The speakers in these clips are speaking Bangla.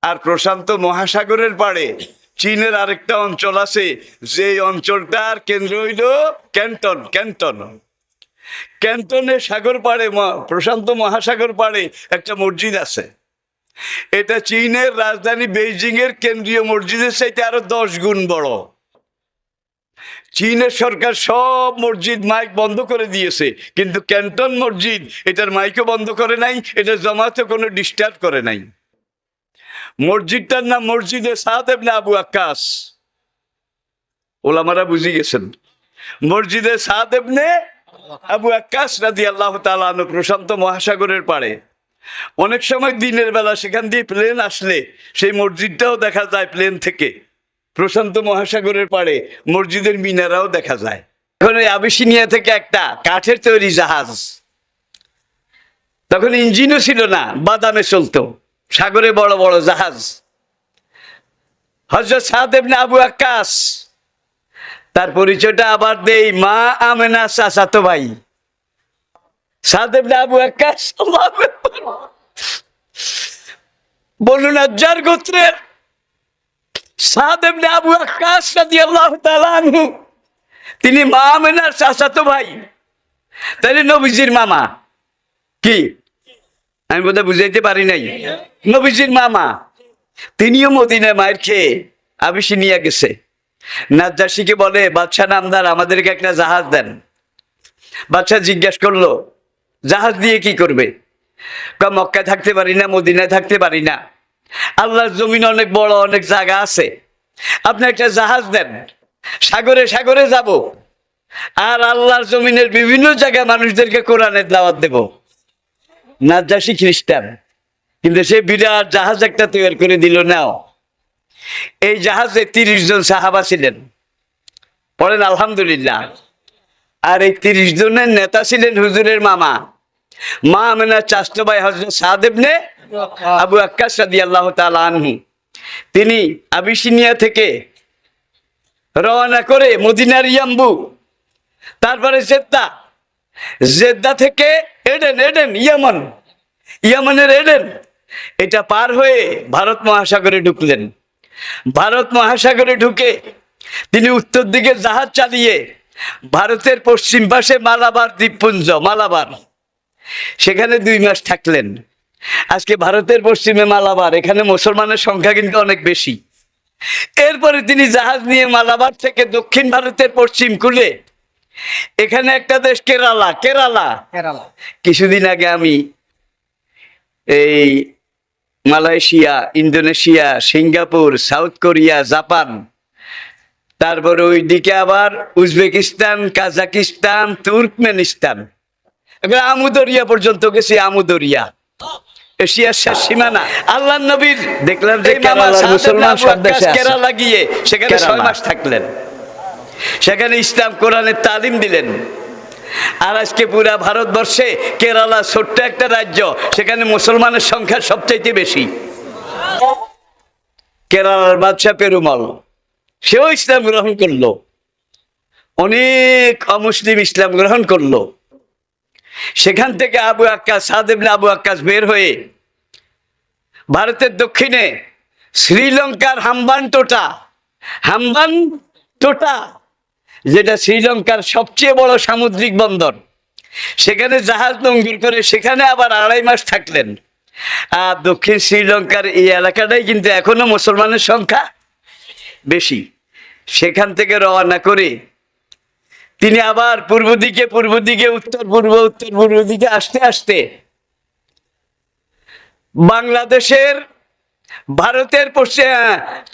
আর প্রশান্ত মহাসাগরের পাড়ে চীনের আরেকটা অঞ্চল আছে, যে অঞ্চলটার কেন্দ্র হইল ক্যান্টন। ক্যান্টনের সাগর পাড়ে, প্রশান্ত মহাসাগর পাড়ে একটা মসজিদ আছে। এটা চীনের রাজধানী বেইজিং এর কেন্দ্রীয় মসজিদের চাইতে আরো 10 গুণ বড়। চীনের সরকার সব মসজিদ মাইক বন্ধ করে দিয়েছে, কিন্তু ক্যান্টন মসজিদ এটার মাইকও বন্ধ করে নাই, এটা জামাতে কোনো ডিস্টার্ব করে নাই। মসজিদটার নাম মসজিদে সাদ ইবনে আবু ওয়াক্কাস। ওলামারা বুঝে গেছেন, মসজিদে সাদ ইবনে আবু ওয়াক্কাস রাদিয়াল্লাহু তাআলা আনহু, প্রশান্ত মহাসাগরের পাড়ে। অনেক সময় দিনের বেলা সেখান দিয়ে প্লেন আসলে সেই মসজিদটাও দেখা যায় প্লেন থেকে। প্রশান্ত মহাসাগরের পাড়ে মসজিদের মিনারাও দেখা যায়। এখন ওই আবিসিনিয়া থেকে একটা কাঠের তৈরি জাহাজ, তখন ইঞ্জিনও ছিল না, বাদামে চলতো, সাগরে বড় বড় জাহাজ। হযরত সাদ ইবনে আবু ওয়াক্কাস, তার পরিচয়টা আবার দেই, মা আমেনা চাচাতো ভাই সাদ ইবনে আবু ওয়াক্কাস। বনু নাজ্জার গোত্রের সাদ ইবনে আবু ওয়াক্কাস রাদিয়াল্লাহু তাআলা আনহু, তিনি মা আমেনার চাচাতো ভাই। তাহলে নবীজির মামা কি, আমি বোধহয় বুঝাইতে পারি নাই, নবীজির মামা। তিনিও মদিনায় মায়ের খেয়ে আবিসিনিয়া গেছে। নাজ্জাশীকে বলে, বাদশাহ নামদার, আমাদেরকে একটা জাহাজ দেন। বাদশাহ জিজ্ঞাসা করলো, জাহাজ দিয়ে কি করবে? মক্কায় থাকতে পারি না, মদিনায় থাকতে পারি না, আল্লাহর জমিন অনেক বড়, অনেক জায়গা আছে, আপনি একটা জাহাজ দেন, সাগরে সাগরে যাব, আর আল্লাহর জমিনের বিভিন্ন জায়গায় মানুষদেরকে কোরআনের দাওয়াত দেব। নাজ্জাশী খ্রিস্টান, কিন্তু সে বিরাট জাহাজ একটা তৈরি করে দিল। নাও, এই জাহাজে 30 জন সাহাবা ছিলেন, পড়েন আলহামদুলিল্লাহ। আর এই 30 জনের নেতা ছিলেন হুজুরের মামা, মা আমেনার চাচাতো ভাই হযরত সাদ ইবনে আবু ওয়াক্কাস রাদিয়াল্লাহু তাআলা আনহু। তিনি আবিসিনিয়া থেকে রওনা করে মদিনার ইয়াম্বু, তারপরে জেদ্দা থেকে এডেন ইয়ামানের এডেন, এটা পার হয়ে ভারত মহাসাগরে ঢুকলেন। ভারত মহাসাগরে ঢুকে তিনি উত্তর দিকে জাহাজ চালিয়ে ভারতের পশ্চিম পাশে মালাবার দ্বীপপুঞ্জ, মালাবার, সেখানে 2 মাস থাকলেন। আজকে ভারতের পশ্চিমে মালাবার, এখানে মুসলমানের সংখ্যা কিন্তু অনেক বেশি। এরপরে তিনি জাহাজ নিয়ে মালাবার থেকে দক্ষিণ ভারতের পশ্চিম কূলে, এখানে একটা দেশ কেরালা। কিছুদিন আগে আমি এই Malaysia, Indonesia, Singapore, south Korea, Japan, তারপরে ওইদিকে আবার উজবেকিস্তান, কাজাকিস্তান, তুর্কমেনিস্তান, আমুদরিয়া পর্যন্ত গেছি। আমুদরিয়া এশিয়ার শেষ সীমানা। আল্লাহর নবীর দেখলাম যে কেরালা গিয়ে সেখানে 6 মাস থাকলেন, সেখানে ইসলাম কোরআনের তালিম দিলেন। আর আজকে পুরা ভারতবর্ষে কেরালা ছোট্ট একটা রাজ্য, সেখানে মুসলমানের সংখ্যা সবচাইতে বেশি। কেরালার বাদশাহ পেরুমল, সেও ইসলাম গ্রহণ করলো, অনেক অমুসলিম ইসলাম গ্রহণ করলো। সেখান থেকে আবু ওয়াক্কাস, সাদ ইবনে আবু ওয়াক্কাস বের হয়ে ভারতের দক্ষিণে শ্রীলঙ্কার হাম্বান টোটা, যেটা শ্রীলঙ্কার সবচেয়ে বড় সামুদ্রিক বন্দর, সেখানে জাহাজ নোঙ্গর করে সেখানে আবার 2.5 মাস থাকলেন। আর দক্ষিণ শ্রীলঙ্কার এই এলাকাটাই কিন্তু এখনো মুসলমানের সংখ্যা বেশি। সেখান থেকে রওনা করে তিনি আবার পূর্ব দিকে উত্তর পূর্ব দিকে আসতে আসতে বাংলাদেশের, ভারতের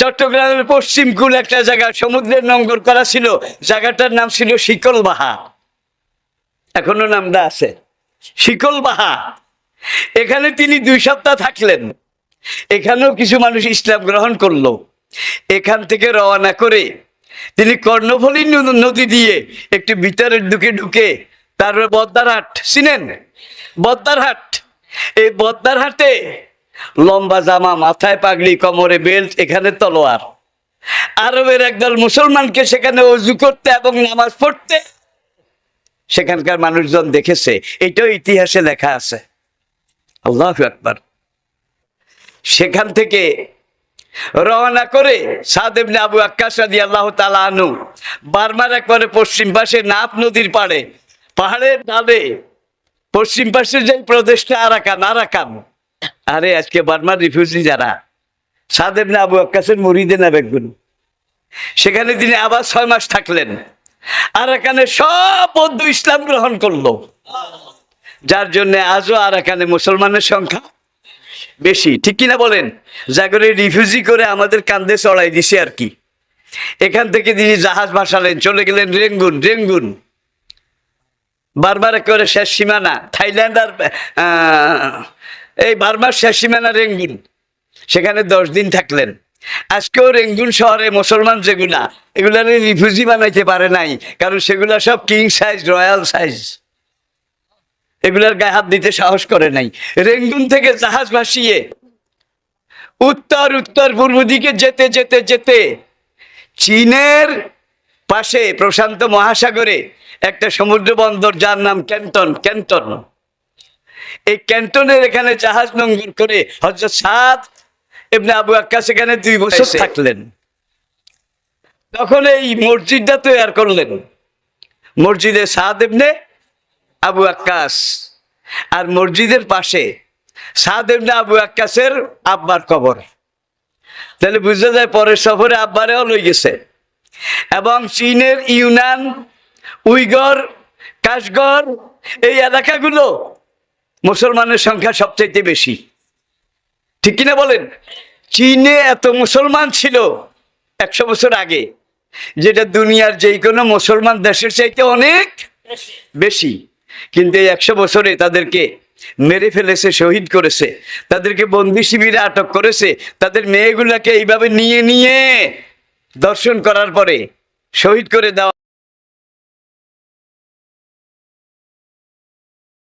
চট্টগ্রামের পশ্চিম কূল একটা জায়গা সমুদ্রের নোঙ্গর করা ছিল, জায়গাটার নাম ছিল শিকলবাহা, এখনো নামটা আছে শিকলবাহা। এখানে তিনি 2 সপ্তাহ থাকলেন। এখানেও কিছু মানুষ ইসলাম গ্রহণ করলো। এখান থেকে রওনা করে তিনি কর্ণফুলী নদী দিয়ে একটু ভিতরের দিকে ঢুকে তারপরে বদ্দারহাট, চিনেন বদ্দারহাট? এই বদ্দারহাটে লম্বা জামা, মাথায় পাগড়ি, কোমরে বেল্ট, এখানে তলোয়ার। আরবের একদল মুসলমানকে সেখানে ওযু করতে এবং নামাজ পড়তে সেখানকার মানুষজন দেখেছে। এটাও ইতিহাসে লেখা আছে। আল্লাহু আকবার। সেখান থেকে রওনা করে সাদ ইবনে আবু ওয়াক্কাস রাদিয়াল্লাহু তাআলা আনহু বার্মার একবারে পশ্চিম পাশে নাফ নদীর পাড়ে, পাহাড়ের ডালে পশ্চিম পাশে যে প্রদেশটা আরাকান। আরে আজকে বার্মার রিফিউজি যারা, সাদ ইবনে আবু ওয়াক্কাসের মুরিদে না বেগুন, সেখানে তিনি আবার 6 মাস থাকলেন। আরাকানে সব বৌদ্ধ ইসলাম গ্রহণ করলো, যার জন্য আজও আরাকানে মুসলমানের সংখ্যা বেশি। ঠিক কিনা বলেন? জাগরে রিফিউজি করে আমাদের কান্দে চড়াই দিছে আর কি। এখান থেকে তিনি জাহাজ ভাসালেন, চলে গেলেন রেঙ্গুন। বারবার করে শেষ সীমানা থাইল্যান্ড আর এই বার্মার শেষ সীমানা রেঙ্গুন, সেখানে 10 দিন থাকলেন। আজকেও রেঙ্গুন শহরে মুসলমান যেগুলা, এগুলা রিফিউজি বানাইতে পারে নাই, কারণ সেগুলা সব কিং সাইজ, রয়্যাল সাইজ, এগুলার গায়ে হাত দিতে সাহস করে নাই। রেঙ্গুন থেকে জাহাজ ভাসিয়ে উত্তর পূর্ব দিকে যেতে চীনের পাশে প্রশান্ত মহাসাগরে একটা সমুদ্র বন্দর, যার নাম ক্যান্টন। এই ক্যান্টনের এখানে জাহাজ নোঙ্গর করে হযরত সাদ ইবনে আবু ওয়াক্কাস এখানে 2 বছর থাকলেন। তখন এই মসজিদটা তৈরি করলেন, মসজিদে সাদ ইবনে আবু ওয়াক্কাস। আর মসজিদের পাশে সাদ ইবনে আবু ওয়াক্কাসের আব্বার কবর। তাহলে বুঝা যায় পরের সফরে আব্বারেও লই গেছে। এবং চীনের ইউনান, উইগর, কাশগর এই এলাকাগুলো মুসলমানের সংখ্যা সবচাইতে বেশি। ঠিক কিনা বলেন? চীনে এত মুসলমান ছিল 100 বছর আগে, যেটা দুনিয়ার যে কোনো মুসলমান দেশের চাইতে অনেক বেশি। কিন্তু এই 100 বছরে তাদেরকে মেরে ফেলেছে, শহীদ করেছে, তাদেরকে বন্দি শিবিরে আটক করেছে, তাদের মেয়েগুলাকে এইভাবে নিয়ে দর্শন করার পরে শহীদ করে দেওয়া।